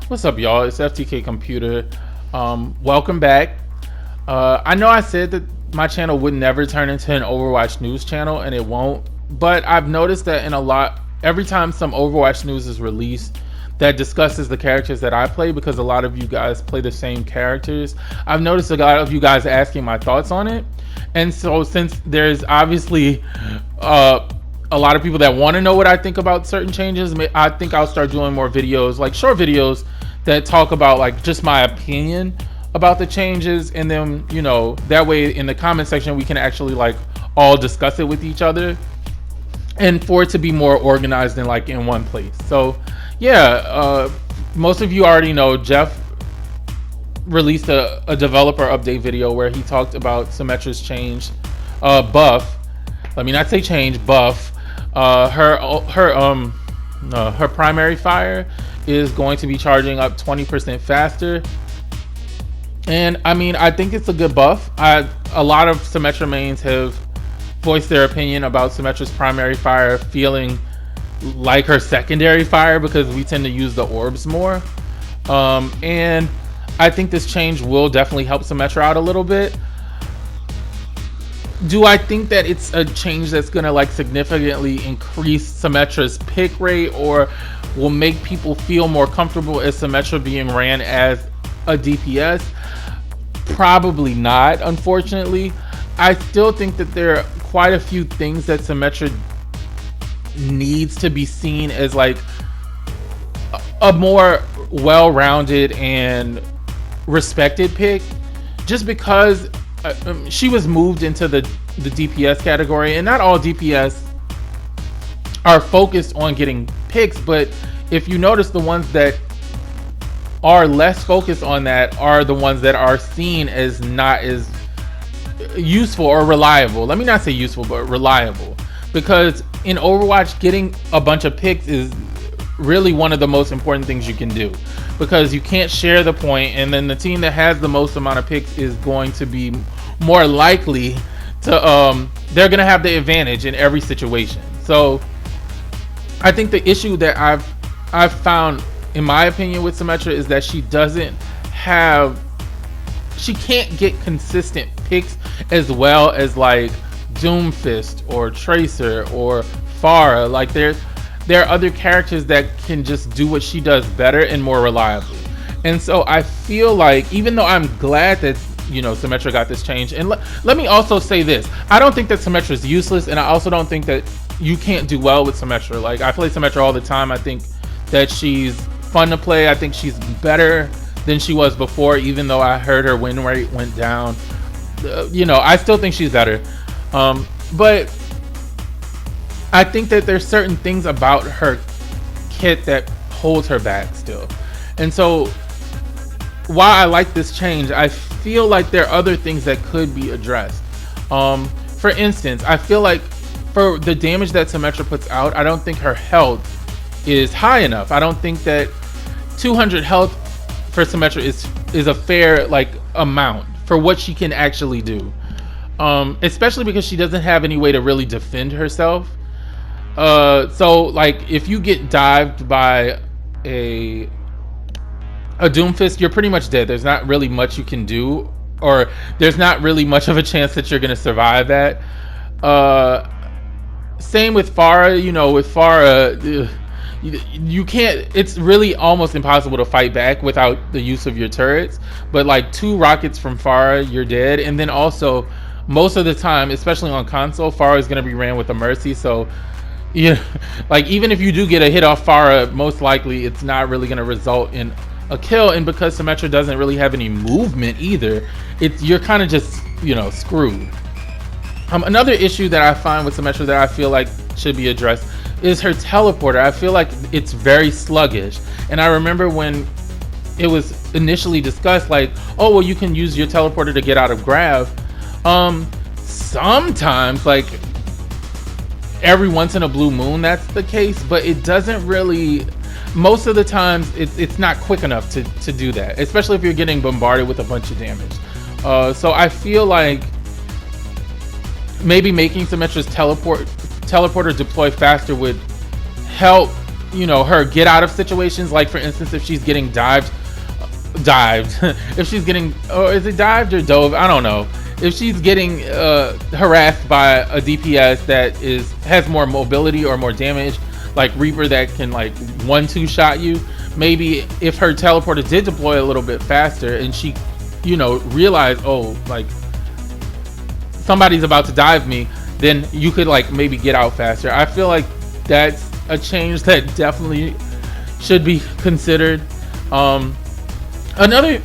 What's up, y'all? It's FTKComputer. Welcome back. I know I said that my channel would never turn into an Overwatch news channel, and it won't. But I've noticed that every time some Overwatch news is released that discusses the characters that I play, because a lot of you guys play the same characters, I've noticed a lot of you guys asking my thoughts on it. And so since there's obviously a lot of people that want to know what I think about certain changes, I think I'll start doing more videos, like short videos that talk about like just my opinion about the changes, and then that way in the comment section we can actually like all discuss it with each other, and for it to be more organized and like in one place. So yeah, most of you already know Jeff released a developer update video where he talked about Symmetra's change buff. Let me not say change, buff. Her primary fire is going to be charging up 20% faster, and I mean, I think it's a good buff. A lot of Symmetra mains have voiced their opinion about Symmetra's primary fire feeling like her secondary fire because we tend to use the orbs more, and I think this change will definitely help Symmetra out a little bit. Do I think that it's a change that's gonna like significantly increase Symmetra's pick rate, or will make people feel more comfortable as Symmetra being ran as a DPS? Probably not, unfortunately. I still think that there are quite a few things that Symmetra needs to be seen as like a more well-rounded and respected pick, just because she was moved into the DPS category, and not all DPS are focused on getting picks, but if you notice, the ones that are less focused on that are the ones that are seen as not as useful or reliable. Let me not say useful, but reliable, because in Overwatch, getting a bunch of picks is really one of the most important things you can do, because you can't share the point, and then the team that has the most amount of picks is going to be more likely to they're gonna have the advantage in every situation. So I think the issue that I've found, in my opinion, with Symmetra is that she can't get consistent picks as well as like Doomfist or Tracer or Pharah. Like there are other characters that can just do what she does better and more reliably. And so I feel like, even though I'm glad that Symmetra got this change, and let me also say this, I don't think that Symmetra is useless, and I also don't think that you can't do well with Symmetra. Like, I play Symmetra all the time. I think that she's fun to play. I think she's better than she was before, even though I heard her win rate went down. I still think she's better, but I think that there's certain things about her kit that holds her back still. And so while I like this change, I feel like there are other things that could be addressed. For instance, I feel like for the damage that Symmetra puts out, I don't think her health is high enough. I don't think that 200 health for Symmetra is a fair like amount for what she can actually do, especially because she doesn't have any way to really defend herself. So like if you get dived by a Doomfist, you're pretty much dead. There's not really much you can do, or there's not really much of a chance that you're gonna survive that. Same with Pharah. With Pharah, you can't. It's really almost impossible to fight back without the use of your turrets. But like 2 rockets from Pharah, you're dead. And then also, most of the time, especially on console, Pharah is gonna be ran with a Mercy. So like even if you do get a hit off Pharah, most likely it's not really gonna result in a kill. And because Symmetra doesn't really have any movement either, you're kind of just screwed. Another issue that I find with Symmetra that I feel like should be addressed is her teleporter. I feel like it's very sluggish, and I remember when it was initially discussed, like, oh well, you can use your teleporter to get out of grab. Sometimes, like every once in a blue moon, that's the case, but it doesn't really. Most of the times, it's not quick enough to do that, especially if you're getting bombarded with a bunch of damage. So I feel like maybe making Symmetra's teleporter deploy faster would help her get out of situations. Like for instance, if she's getting dived if she's getting, or is it dived or dove, I don't know, if she's getting harassed by a DPS that has more mobility or more damage, like Reaper that can like 1-2 shot you, maybe if her teleporter did deploy a little bit faster and she realized, oh, like somebody's about to dive me, then you could like maybe get out faster. I feel like that's a change that definitely should be considered. Another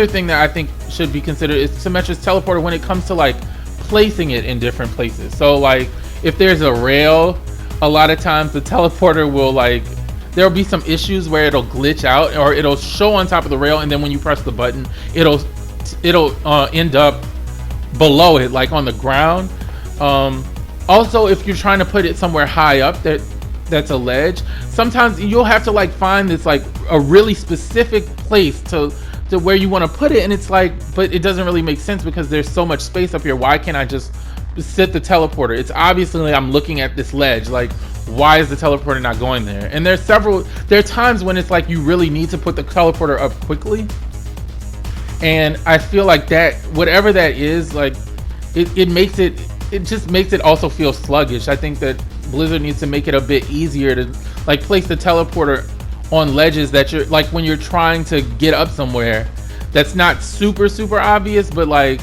thing that I think should be considered is Symmetra's teleporter when it comes to like placing it in different places. So like if there's a rail, a lot of times the teleporter will like, there'll be some issues where it'll glitch out or it'll show on top of the rail, and then when you press the button, it'll end up below it, like on the ground. Also, if you're trying to put it somewhere high up that's a ledge, sometimes you'll have to like find this like a really specific place to where you want to put it, and it's like, but it doesn't really make sense because there's so much space up here. Why can't I just sit the teleporter? It's obviously I'm looking at this ledge, like why is the teleporter not going there? And there are times when it's like you really need to put the teleporter up quickly, and I feel like that whatever that is, like it just makes it also feel sluggish. I think that Blizzard needs to make it a bit easier to like place the teleporter on ledges that you're like, when you're trying to get up somewhere that's not super obvious, but like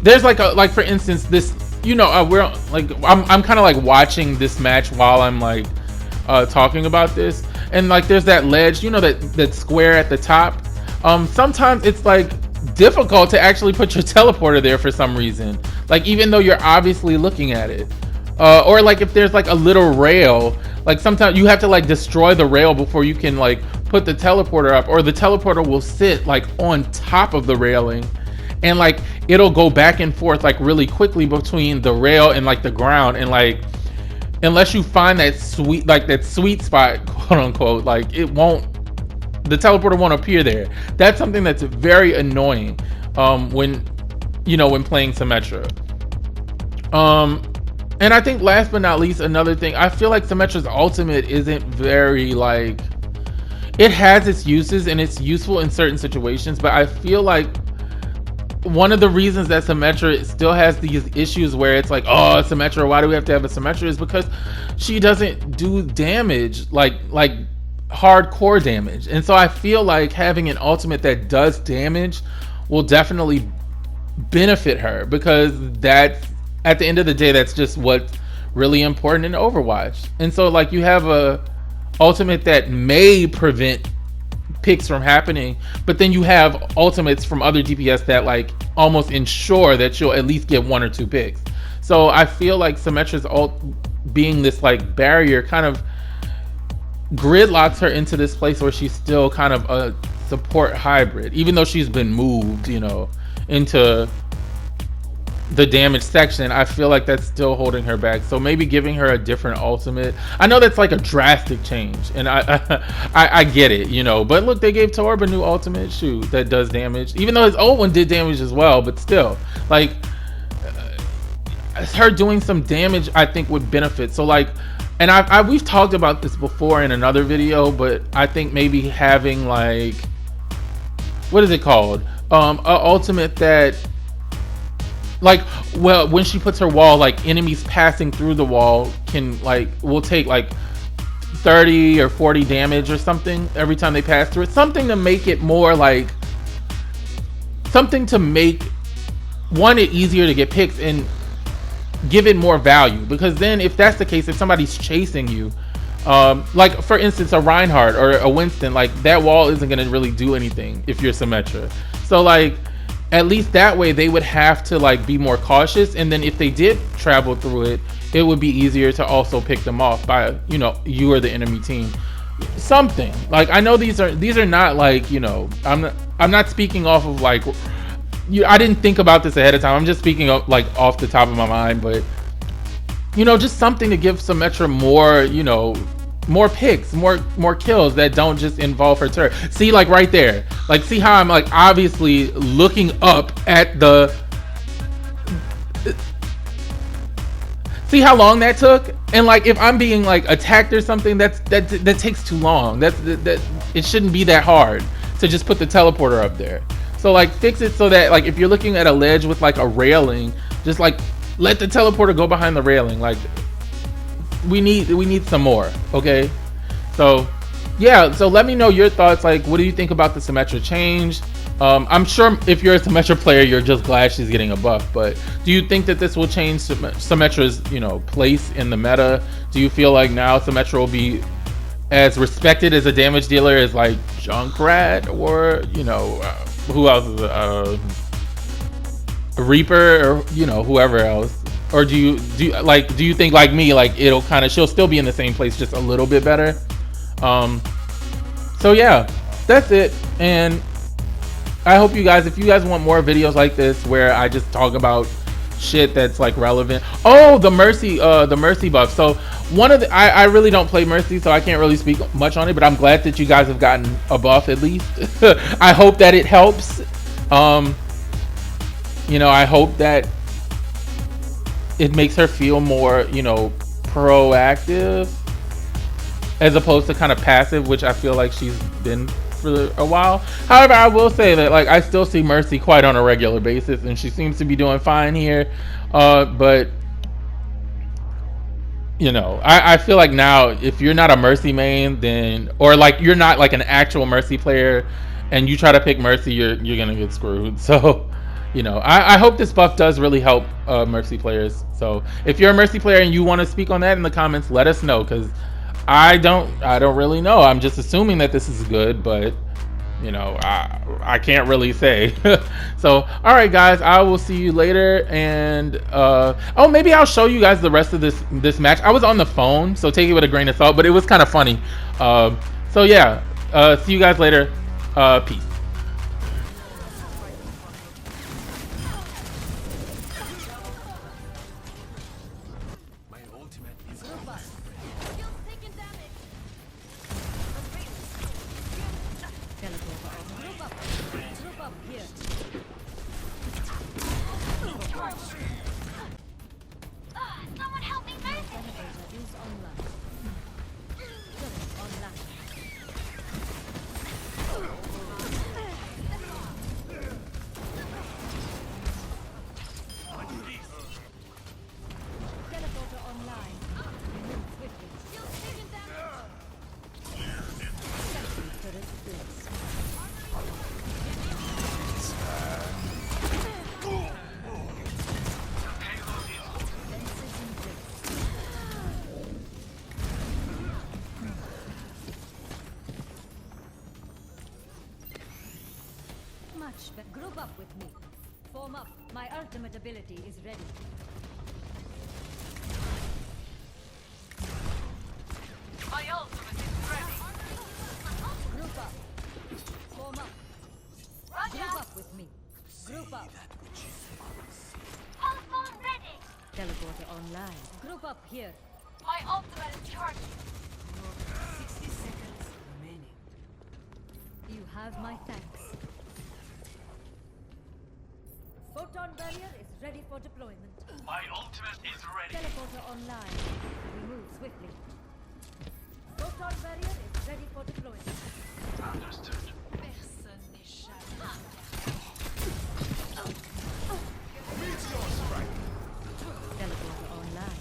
there's like for instance this, we're like I'm kind of like watching this match while I'm like talking about this, and like there's that ledge, that square at the top. Sometimes it's like difficult to actually put your teleporter there for some reason, like even though you're obviously looking at it. Or like if there's like a little rail, like sometimes you have to like destroy the rail before you can like put the teleporter up, or the teleporter will sit like on top of the railing, and like it'll go back and forth like really quickly between the rail and like the ground, and like unless you find that sweet spot, quote unquote, like the teleporter won't appear there. That's something that's very annoying when playing Symmetra. And I think last but not least, another thing, I feel like Symmetra's ultimate isn't very like, it has its uses and it's useful in certain situations, but I feel like one of the reasons that Symmetra still has these issues where it's like, oh, Symmetra, why do we have to have a Symmetra, is because she doesn't do damage like hardcore damage. And so I feel like having an ultimate that does damage will definitely benefit her, because at the end of the day, that's just what's really important in Overwatch. And so like you have a ultimate that may prevent picks from happening, but then you have ultimates from other DPS that like almost ensure that you'll at least get 1 or 2 picks. So I feel like Symmetra's ult being this like barrier kind of gridlocks her into this place where she's still kind of a support hybrid, even though she's been moved, into the damage section. I feel like that's still holding her back. So maybe giving her a different ultimate. I know that's like a drastic change, and I get it, but look, they gave Torb a new ultimate, shoot, that does damage, even though his old one did damage as well, but still like her doing some damage I think would benefit. So like, and we've talked about this before in another video, but I think maybe having like, what is it called, a ultimate that like, well, when she puts her wall, like enemies passing through the wall will take like 30 or 40 damage or something every time they pass through it. Something to make it more like, something to make it easier to get picks and give it more value. Because then if that's the case, if somebody's chasing you, like for instance a Reinhardt or a Winston, like that wall isn't going to really do anything if you're Symmetra. So like at least that way they would have to like be more cautious, and then if they did travel through it, it would be easier to also pick them off by you or the enemy team. Something like, I know these are not like, I'm not speaking off of like, I didn't think about this ahead of time, I'm just speaking of like off the top of my mind, but just something to give Symmetra more, more picks, more kills that don't just involve her turret. See, like right there, like see how I'm like obviously looking up at See how long that took? And like if I'm being like attacked or something, that takes too long. That it shouldn't be that hard to just put the teleporter up there. So like fix it so that like if you're looking at a ledge with like a railing, just like let the teleporter go behind the railing. Like we need some more, okay? So yeah, so let me know your thoughts. Like, what do you think about the Symmetra change? I'm sure if you're a Symmetra player, you're just glad she's getting a buff. But do you think that this will change Symmetra's, place in the meta? Do you feel like now Symmetra will be as respected as a damage dealer as like Junkrat or who else is it? Reaper or whoever else? Or do you think like me, like she'll still be in the same place, just a little bit better? So yeah, that's it. And I hope you guys, if you guys want more videos like this where I just talk about shit that's like relevant. Oh, the mercy buff. So one of the I really don't play mercy, so I can't really speak much on it, but I'm glad that you guys have gotten a buff at least. I hope that it helps. I hope that it makes her feel more, proactive as opposed to kind of passive, which I feel like she's been for a while. However, I will say that like I still see Mercy quite on a regular basis, and she seems to be doing fine here. But I feel like now if you're not a Mercy main, then or like you're not like an actual Mercy player, and you try to pick Mercy, you're gonna get screwed. So. I hope this buff does really help Mercy players. So if you're a Mercy player and you want to speak on that in the comments, let us know, because I don't really know. I'm just assuming that this is good, but I can't really say. So all right guys, I will see you later. And maybe I'll show you guys the rest of this match. I was on the phone, so take it with a grain of salt, but it was kind of funny. So yeah, see you guys later. Peace. Group up with me. Form up. My ultimate ability is ready. My ultimate is ready. Group up. Form up. Group up with me. Group up. Telephone ready. Teleporter online. Group up here. My ultimate is charging. 60 seconds remaining. You have my thanks. Photon barrier is ready for deployment. My ultimate is ready. Teleporter online. We move swiftly. Photon barrier is ready for deployment. Understood. Personne n'échappe. Teleporter online.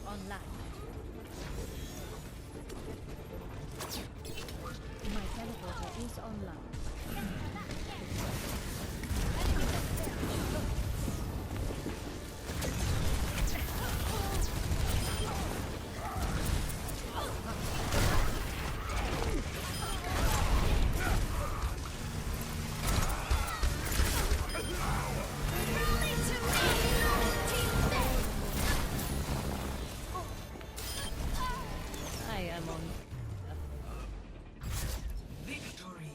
Online. My teleporter is online. I am on. Victory.